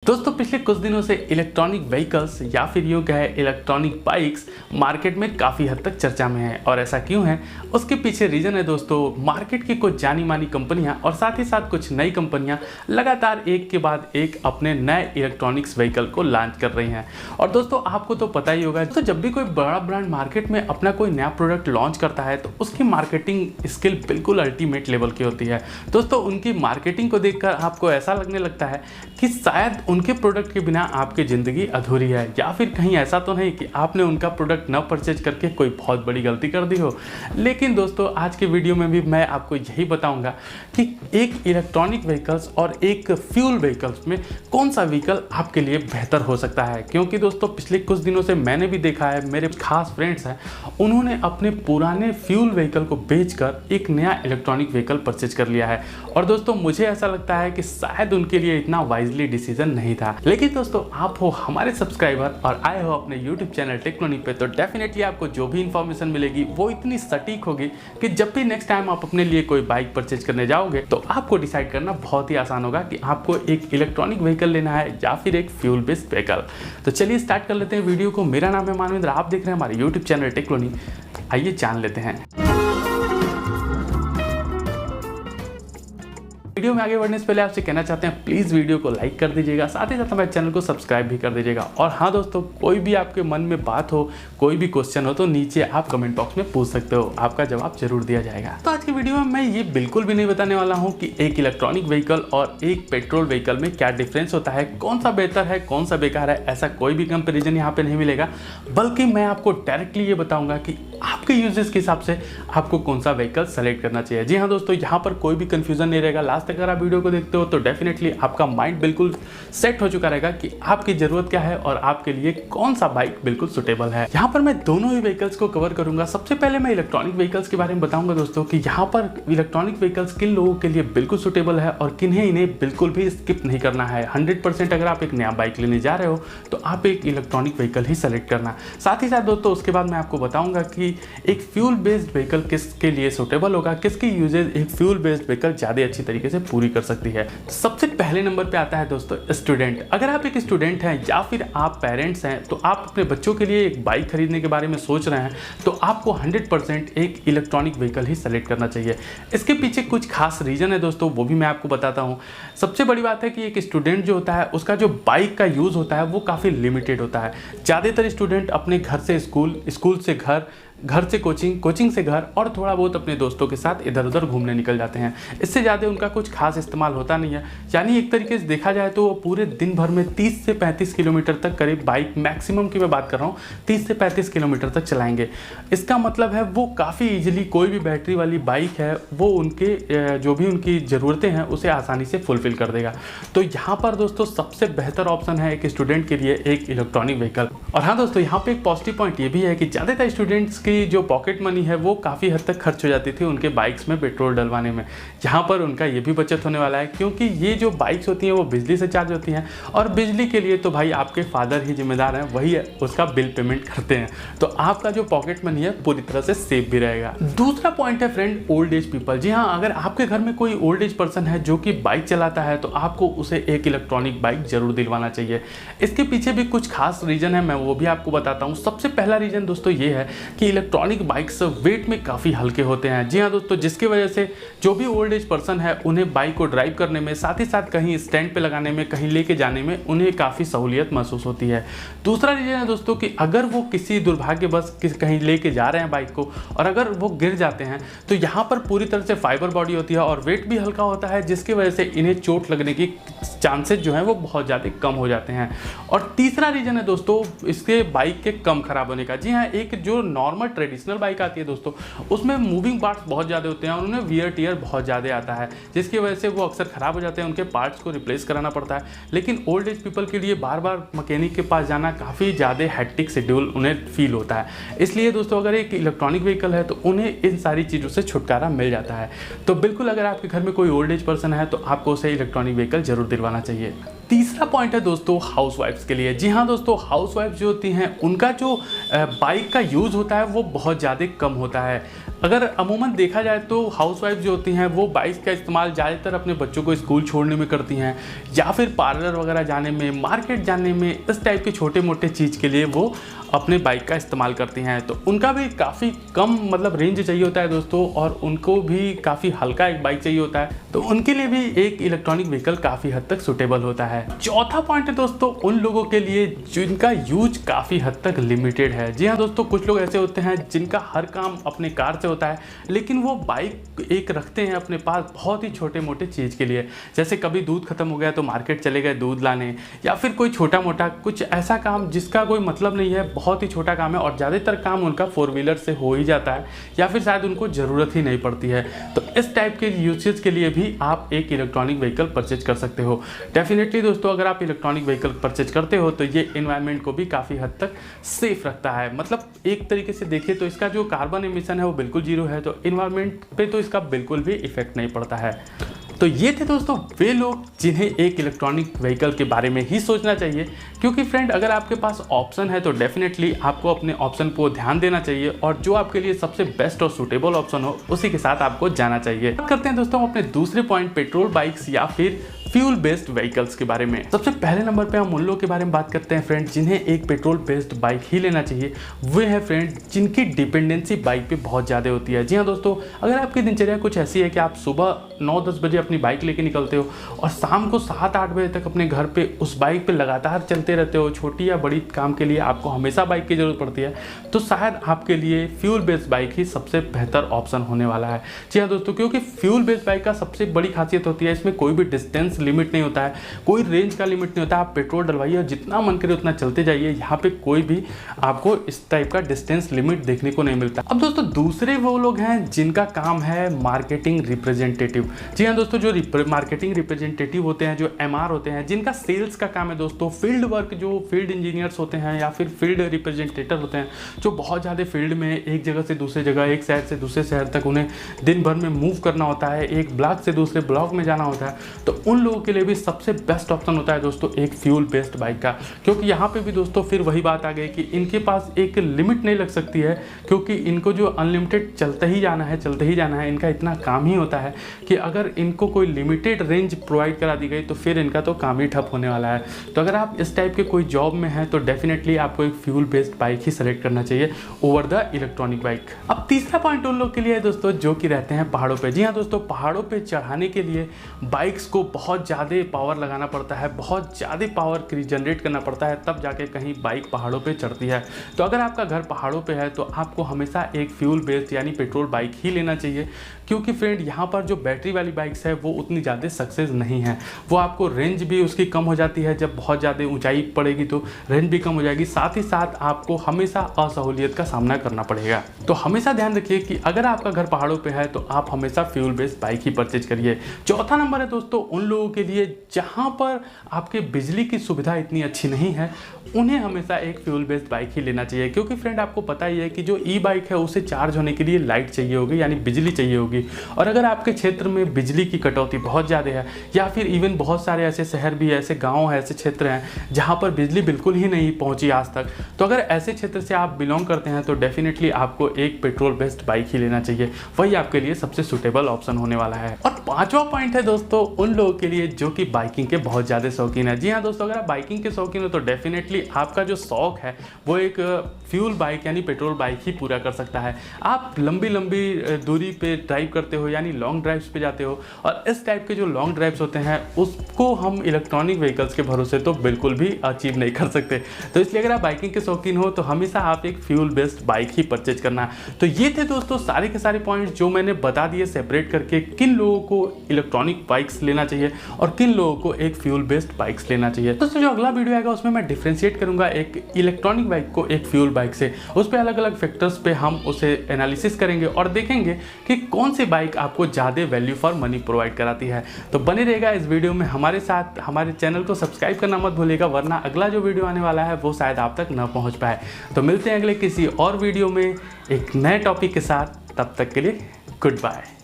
दोस्तों पिछले कुछ दिनों से इलेक्ट्रॉनिक व्हीकल्स या फिर यूँ कहे इलेक्ट्रॉनिक बाइक्स मार्केट में काफ़ी हद तक चर्चा में है। और ऐसा क्यों है, उसके पीछे रीज़न है दोस्तों, मार्केट की कुछ जानी मानी कंपनियां और साथ ही साथ कुछ नई कंपनियां लगातार एक के बाद एक अपने नए इलेक्ट्रॉनिक्स व्हीकल को लॉन्च कर रही हैं। और दोस्तों आपको तो पता ही होगा, तो जब भी कोई बड़ा ब्रांड मार्केट में अपना कोई नया प्रोडक्ट लॉन्च करता है तो उसकी मार्केटिंग स्किल बिल्कुल अल्टीमेट लेवल की होती है। दोस्तों उनकी मार्केटिंग को देखकर आपको ऐसा लगने लगता है कि शायद उनके प्रोडक्ट के बिना आपकी ज़िंदगी अधूरी है, या फिर कहीं ऐसा तो नहीं कि आपने उनका प्रोडक्ट न परचेज करके कोई बहुत बड़ी गलती कर दी हो। लेकिन दोस्तों आज के वीडियो में भी मैं आपको यही बताऊंगा कि एक इलेक्ट्रॉनिक व्हीकल्स और एक फ्यूल व्हीकल्स में कौन सा व्हीकल आपके लिए बेहतर हो सकता है। क्योंकि दोस्तों पिछले कुछ दिनों से मैंने भी देखा है, मेरे खास फ्रेंड्स हैं, उन्होंने अपने पुराने फ्यूल व्हीकल को बेचकर एक नया इलेक्ट्रॉनिक व्हीकल परचेज कर लिया है। और दोस्तों मुझे ऐसा लगता है कि शायद उनके लिए इतना वाइजली डिसीजन नहीं था। लेकिन दोस्तों आप हो हमारे सब्सक्राइबर और आए हो अपने यूट्यूब चैनल टेक्नोनी पे, तो डेफिनेटली आपको जो भी इंफॉर्मेशन मिलेगी वो इतनी सटीक होगी कि जब भी नेक्स्ट टाइम आप अपने लिए कोई बाइक परचेज करने जाओगे तो आपको डिसाइड करना बहुत ही आसान होगा कि आपको एक इलेक्ट्रॉनिक व्हीकल लेना है या फिर एक फ्यूल बेस्ड व्हीकल। तो चलिए स्टार्ट कर लेते हैं वीडियो को। मेरा नाम है मानवेंद्र, आप देख रहे हैं हमारे यूट्यूब चैनल टेक्नोनी। आइए जान लेते हैं। वीडियो में आगे बढ़ने से पहले आपसे कहना चाहते हैं प्लीज़ वीडियो को लाइक कर दीजिएगा, साथ ही साथ हमारे चैनल को सब्सक्राइब भी कर दीजिएगा। और हाँ दोस्तों, कोई भी आपके मन में बात हो, कोई भी क्वेश्चन हो तो नीचे आप कमेंट बॉक्स में पूछ सकते हो, आपका जवाब जरूर दिया जाएगा। तो आज की वीडियो में मैं ये बिल्कुल भी नहीं बताने वाला हूँ कि एक इलेक्ट्रॉनिक व्हीकल और एक पेट्रोल व्हीकल में क्या डिफरेंस होता है, कौन सा बेहतर है कौन सा बेकार है, ऐसा कोई भी कंपेरिजन यहाँ पे नहीं मिलेगा। बल्कि मैं आपको डायरेक्टली ये बताऊंगा कि आपके यूजेस के हिसाब से आपको कौन सा व्हीकल सेलेक्ट करना चाहिए। जी हाँ दोस्तों, यहाँ पर कोई भी कंफ्यूजन नहीं रहेगा। लास्ट तक अगर आप वीडियो को देखते हो तो डेफिनेटली आपका माइंड बिल्कुल सेट हो चुका रहेगा कि आपकी जरूरत क्या है और आपके लिए कौन सा बाइक बिल्कुल सुटेबल है। यहाँ पर मैं दोनों ही व्हीकल्स को कवर करूंगा। सबसे पहले मैं इलेक्ट्रॉनिक व्हीकल्स के बारे में बताऊंगा दोस्तों कि यहाँ पर इलेक्ट्रॉनिक व्हीकल्स किन लोगों के लिए बिल्कुल सुटेबल है और किन्हें इन्हें बिल्कुल भी स्किप नहीं करना है। 100% अगर आप एक नया बाइक लेने जा रहे हो तो आप एक इलेक्ट्रॉनिक व्हीकल ही सेलेक्ट करना। साथ ही साथ दोस्तों उसके बाद मैं आपको बताऊंगा कि एक फ्यूल बेस्ड व्हीकल किसके लिए सुटेबल होगा, किसकी यूजेज एक फ्यूल बेस्ड व्हीकल ज़्यादा अच्छी तरीके से पूरी कर सकती है। सबसे पहले नंबर पे आता है दोस्तों स्टूडेंट। अगर आप एक स्टूडेंट हैं या फिर आप पेरेंट्स हैं तो आप अपने बच्चों के लिए एक बाइक खरीदने के बारे में सोच रहे हैं तो आपको 100% एक इलेक्ट्रॉनिक व्हीकल ही सेलेक्ट करना चाहिए। इसके पीछे कुछ खास रीज़न है दोस्तों, वो भी मैं आपको बताता हूँ। सबसे बड़ी बात है कि एक स्टूडेंट जो होता है उसका जो बाइक का यूज़ होता है वो काफ़ी लिमिटेड होता है। ज़्यादातर स्टूडेंट अपने घर से स्कूल, स्कूल से घर, घर से कोचिंग, कोचिंग से घर और थोड़ा बहुत अपने दोस्तों के साथ इधर उधर घूमने निकल जाते हैं। इससे ज़्यादा उनका कुछ खास इस्तेमाल होता नहीं है। यानी एक तरीके से देखा जाए तो वो पूरे दिन भर में 30 से 35 किलोमीटर तक करीब बाइक, मैक्सिमम की मैं बात कर रहा हूँ, 30 से 35 किलोमीटर तक चलाएंगे। इसका मतलब है वो काफ़ी ईजिली कोई भी बैटरी वाली बाइक है वो उनके जो भी उनकी ज़रूरतें हैं उसे आसानी से फुलफ़िल कर देगा। तो यहाँ पर दोस्तों सबसे बेहतर ऑप्शन है एक स्टूडेंट के लिए एक इलेक्ट्रॉनिक व्हीकल। और हाँ दोस्तों, यहाँ पर एक पॉजिटिव पॉइंट ये भी है कि ज़्यादातर स्टूडेंट्स की जो पॉकेट मनी है वो काफ़ी हद तक खर्च हो जाती थी उनके बाइक्स में पेट्रोल डलवाने में। यहाँ पर उनका ये भी बचत होने वाला है क्योंकि ये जो बाइक्स होती हैं वो बिजली से चार्ज होती हैं और बिजली के लिए तो भाई आपके फादर ही जिम्मेदार हैं, वही उसका बिल पेमेंट करते हैं। तो आपका जो पॉकेट मनी है पूरी तरह से सेफ भी रहेगा। दूसरा पॉइंट है फ्रेंड, ओल्ड एज पीपल। जी हाँ, अगर आपके घर में कोई ओल्ड एज पर्सन है जो कि बाइक चलाता है तो आपको उसे एक इलेक्ट्रॉनिक बाइक जरूर दिलवाना चाहिए। इसके पीछे भी कुछ खास रीज़न है, मैं वो भी आपको बताता हूँ। सबसे पहला रीज़न दोस्तों ये है कि इलेक्ट्रॉनिक बाइक्स वेट में काफ़ी हल्के होते हैं। जी हाँ दोस्तों, जिसकी वजह से जो भी ओल्ड एज पर्सन है उन्हें बाइक को ड्राइव करने में, साथ ही साथ कहीं स्टैंड पे लगाने में, कहीं लेके जाने में उन्हें काफ़ी सहूलियत महसूस होती है। दूसरा रीज़न है दोस्तों कि अगर वो किसी दुर्भाग्यवश कहीं लेके जा रहे हैं बाइक को और अगर वो गिर जाते हैं तो यहाँ पर पूरी तरह से फाइबर बॉडी होती है और वेट भी हल्का होता है, जिसकी वजह से इन्हें चोट लगने की चांसेस जो हैं वो बहुत ज़्यादा कम हो जाते हैं। और तीसरा रीज़न है दोस्तों इसके बाइक के कम खराब होने का। जी हाँ, एक जो नॉर्मल ट्रेडिशनल बाइक आती है दोस्तों उसमें मूविंग पार्ट्स बहुत ज़्यादा होते हैं और उन्हें वियर टियर बहुत ज़्यादा आता है, जिसकी वजह से वो अक्सर ख़राब हो जाते हैं, उनके पार्ट्स को रिप्लेस कराना पड़ता है। लेकिन ओल्ड एज पीपल के लिए बार बार मैकेनिक के पास जाना काफ़ी ज़्यादा हैक्टिक शेड्यूल उन्हें फील होता है। इसलिए दोस्तों अगर एक इलेक्ट्रॉनिक व्हीकल है तो उन्हें इन सारी चीज़ों से छुटकारा मिल जाता है। तो बिल्कुल अगर आपके घर में कोई ओल्ड एज पर्सन है तो आपको उसे इलेक्ट्रॉनिक व्हीकल जरूर दिलवाना चाहिए। तीसरा पॉइंट है दोस्तों हाउसवाइफ्स के लिए। जी हाँ दोस्तों, हाउसवाइफ जो होती हैं उनका जो बाइक का यूज़ होता है वो बहुत ज़्यादा कम होता है। अगर अमूमन देखा जाए तो हाउसवाइफ जो होती हैं वो बाइक का इस्तेमाल ज़्यादातर अपने बच्चों को स्कूल छोड़ने में करती हैं, या फिर पार्लर वगैरह जाने में, मार्केट जाने में, इस टाइप के छोटे मोटे चीज़ के लिए वो अपने बाइक का इस्तेमाल करती हैं। तो उनका भी काफ़ी कम मतलब रेंज चाहिए होता है दोस्तों, और उनको भी काफ़ी हल्का एक बाइक चाहिए होता है, तो उनके लिए भी एक इलेक्ट्रॉनिक व्हीकल काफ़ी हद तक सूटेबल होता है। चौथा पॉइंट है दोस्तों उन लोगों के लिए जिनका यूज काफ़ी हद तक लिमिटेड है। जी हाँ दोस्तों, कुछ लोग ऐसे होते हैं जिनका हर काम अपने कार से होता है, लेकिन वो बाइक एक रखते हैं अपने पास बहुत ही छोटे मोटे चीज़ के लिए, जैसे कभी दूध खत्म हो गया तो मार्केट चले गए दूध लाने, या फिर कोई छोटा मोटा कुछ ऐसा काम जिसका कोई मतलब नहीं है, बहुत ही छोटा काम है, और ज़्यादातर काम उनका 4 व्हीलर से हो ही जाता है, या फिर शायद उनको ज़रूरत ही नहीं पड़ती है। तो इस टाइप के यूसेज के लिए भी आप एक इलेक्ट्रॉनिक व्हीकल परचेज कर सकते हो। डेफिनेटली दोस्तों, अगर आप इलेक्ट्रॉनिक व्हीकल परचेज करते हो तो ये एनवायरनमेंट को भी काफ़ी हद तक सेफ रखता है। मतलब एक तरीके से देखिए तो इसका जो कार्बन एमिशन है वो बिल्कुल जीरो है, तो एनवायरनमेंट पे तो इसका बिल्कुल भी इफेक्ट नहीं पड़ता है। तो ये थे दोस्तों वे लोग जिन्हें एक इलेक्ट्रॉनिक व्हीकल के बारे में ही सोचना चाहिए, क्योंकि फ्रेंड अगर आपके पास ऑप्शन है तो डेफिनेटली आपको अपने ऑप्शन को ध्यान देना चाहिए, और जो आपके लिए सबसे बेस्ट और सूटेबल ऑप्शन हो उसी के साथ आपको जाना चाहिए। बात करते हैं दोस्तों अपने दूसरे पॉइंट, पेट्रोल बाइक्स या फिर फ्यूल बेस्ड व्हीकल्स के बारे में। सबसे पहले नंबर पे हम उन लोगों के बारे में बात करते हैं फ्रेंड जिन्हें एक पेट्रोल बेस्ड बाइक ही लेना चाहिए। वे है फ्रेंड जिनकी डिपेंडेंसी बाइक पे बहुत ज़्यादा होती है। जी हाँ दोस्तों, अगर आपकी दिनचर्या कुछ ऐसी है कि आप सुबह 9-10 बजे अपनी बाइक लेके निकलते हो और शाम को 7-8 बजे तक अपने घर पे उस बाइक पे लगातार चलते रहते हो, छोटी या बड़ी काम के लिए आपको हमेशा बाइक की ज़रूरत पड़ती है, तो शायद आपके लिए फ्यूल बेस्ड बाइक ही सबसे बेहतर ऑप्शन होने वाला है। जी हाँ दोस्तों, क्योंकि फ्यूल बेस्ड बाइक का सबसे बड़ी खासियत होती है इसमें कोई भी डिस्टेंस लिमिट नहीं होता है, कोई रेंज का लिमिट नहीं होता है। आप पेट्रोल डलवाइए और जितना मन करे उतना चलते जाइए, यहाँ पे कोई भी आपको इस टाइप का डिस्टेंस लिमिट देखने को नहीं मिलता। अब दोस्तों दूसरे वो लोग हैं जिनका काम है मार्केटिंग रिप्रेजेंटेटिव। जी हाँ दोस्तों, जो मार्केटिंग रिप्रेजेंटेटिव होते हैं, जो MR होते हैं, जिनका सेल्स का काम है दोस्तों, फील्ड वर्क, जो फील्ड इंजीनियर्स होते हैं या फिर फील्ड रिप्रेजेंटेटिव होते हैं, जो बहुत ज़्यादा फील्ड में एक जगह से दूसरी जगह, एक शहर से दूसरे शहर तक उन्हें दिन भर में मूव करना होता है, एक ब्लॉक से दूसरे ब्लॉक में जाना होता है, तो उन लोगों के लिए भी सबसे बेस्ट ऑप्शन होता है दोस्तों एक फ्यूल बेस्ड बाइक का। क्योंकि यहाँ पे भी दोस्तों फिर वही बात आ गई कि इनके पास एक लिमिट नहीं लग सकती है, क्योंकि इनको जो अनलिमिटेड चलते ही जाना है, चलते ही जाना है, इनका इतना काम ही होता है कि अगर इनको कोई लिमिटेड रेंज प्रोवाइड करा दी गई तो फिर इनका तो काम ही ठप होने वाला है। तो अगर आप इस टाइप के कोई जॉब में हैं तो डेफिनेटली आपको एक फ्यूल बेस्ड बाइक ही सेलेक्ट करना चाहिए ओवर द इलेक्ट्रॉनिक बाइक। अब तीसरा पॉइंट उन लोग के लिए है दोस्तों जो कि रहते हैं पहाड़ों पे। जी हाँ दोस्तों, पहाड़ों पे चढ़ाने के लिए बाइक्स को बहुत ज़्यादा पावर लगाना पड़ता है, बहुत ज़्यादा पावर जनरेट करना पड़ता है, तब जाके कहीं बाइक पहाड़ों पे चढ़ती है। तो अगर आपका घर पहाड़ों पे है तो आपको हमेशा एक फ्यूल बेस्ड यानी पेट्रोल बाइक ही लेना चाहिए, क्योंकि फ्रेंड यहाँ पर जो बैटरी वाली बाइक्स है वो उतनी ज़्यादा सक्सेस नहीं है। वो आपको रेंज भी उसकी कम हो जाती है, जब बहुत ज़्यादा ऊंचाई पड़ेगी तो रेंज भी कम हो जाएगी, साथ ही साथ आपको हमेशा असहूलियत का सामना करना पड़ेगा। तो हमेशा ध्यान रखिए कि अगर आपका घर पहाड़ों पे है तो आप हमेशा फ्यूल बेस्ड बाइक ही परचेज करिए। चौथा नंबर है दोस्तों उन लोगों के लिए जहाँ पर आपके बिजली की सुविधा इतनी अच्छी नहीं है, उन्हें हमेशा एक फ्यूल बेस्ड बाइक ही लेना चाहिए। क्योंकि फ्रेंड आपको पता ही है कि जो ई बाइक है उसे चार्ज होने के लिए लाइट चाहिए होगी, यानी बिजली चाहिए होगी, और अगर आपके क्षेत्र में बिजली की कटौती बहुत ज़्यादा है, या फिर इवन बहुत सारे ऐसे शहर भी, ऐसे गाँव हैं, ऐसे क्षेत्र हैं जहाँ पर बिजली बिल्कुल ही नहीं पहुँची आज तक, तो अगर ऐसे क्षेत्र से आप बिलोंग करते हैं तो डेफिनेटली आपको एक पेट्रोल बेस्ड बाइक ही लेना चाहिए, वही आपके लिए सबसे सूटेबल ऑप्शन होने वाला है। और पांचवा पॉइंट है दोस्तों उन लोगों के लिए जो कि बाइकिंग के बहुत ज़्यादा शौकीन है। जी हाँ दोस्तों, अगर आप बाइकिंग के शौकीन हो तो डेफिनेटली आपका जो शौक है वो एक फ्यूल बाइक यानी पेट्रोल बाइक ही पूरा कर सकता है। आप लंबी लंबी दूरी पे ड्राइव करते हो, यानी लॉन्ग ड्राइव्स पे जाते हो, और इस टाइप के जो लॉन्ग ड्राइव्स होते हैं उसको हम इलेक्ट्रॉनिक व्हीकल्स के भरोसे तो बिल्कुल भी अचीव नहीं कर सकते। तो इसलिए अगर आप बाइकिंग के शौकीन हो तो हमेशा आप एक फ्यूल बेस्ड बाइक ही परचेज करना। तो ये थे दोस्तों सारे के सारे पॉइंट्स जो मैंने बता दिए सेपरेट करके किन लोगों को इलेक्ट्रॉनिक बाइक्स लेना चाहिए और किन लोगों को एक फ्यूल बेस्ड बाइक्स लेना चाहिए। दोस्तों जो अगला वीडियो आएगा उसमें मैं डिफरेंशिएट करूंगा एक इलेक्ट्रॉनिक बाइक को एक फ्यूल बाइक से, उस पर अलग अलग फैक्टर्स पे हम उसे एनालिसिस करेंगे और देखेंगे कि कौन सी बाइक आपको ज़्यादा वैल्यू फॉर मनी प्रोवाइड कराती है। तो बने रहेगा इस वीडियो में हमारे साथ, हमारे चैनल को सब्सक्राइब करना मत भूलिएगा, वरना अगला जो वीडियो आने वाला है वो शायद आप तक न पहुँच पाए। तो मिलते हैं अगले किसी और वीडियो में एक नए टॉपिक के साथ, तब तक के लिए गुड बाय।